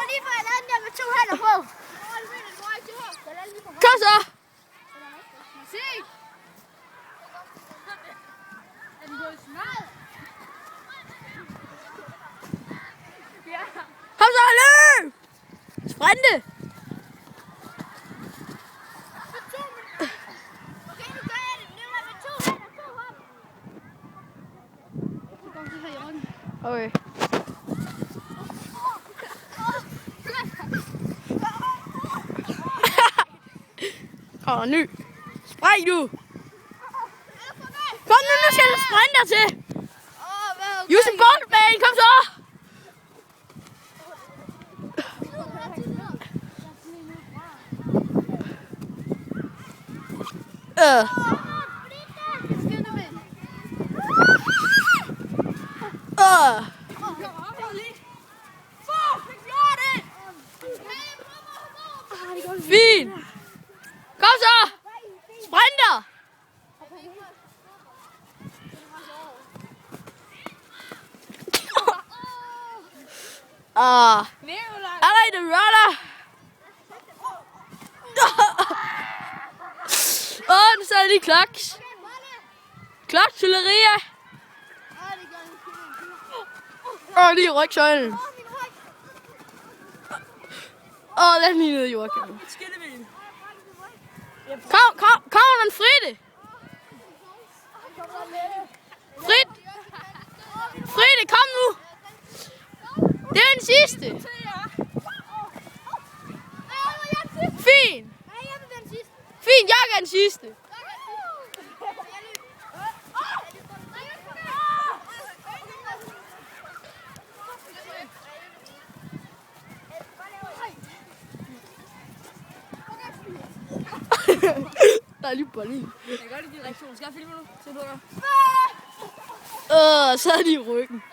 lige før jeg lavede den der med 2 hænder på. Kom så! Se! Er den gået smart? Ja. Kom så, løb! Sprinte! Okay, nu gør jeg det. Det var med 2 hænder, 2 hop. Så går det her i ryggen. Okay. Kom ny. Spring nu! Kom nu, nu skal du sprinte til! Usain Bolt, man, kom så! Fint! Kom så! Sprinter! I like the runner! Nu så er det kloks. Kloks til Ria. Lige rygsøjlen. Den lige nede i jorden. Kom den Fride. Fride, kom nu. Det er den sidste. Fint. Fint, jeg er den sidste. Der er lige bolle i. Jeg gør det i din reaktion. Skal jeg filme nu? Så er de i ryggen.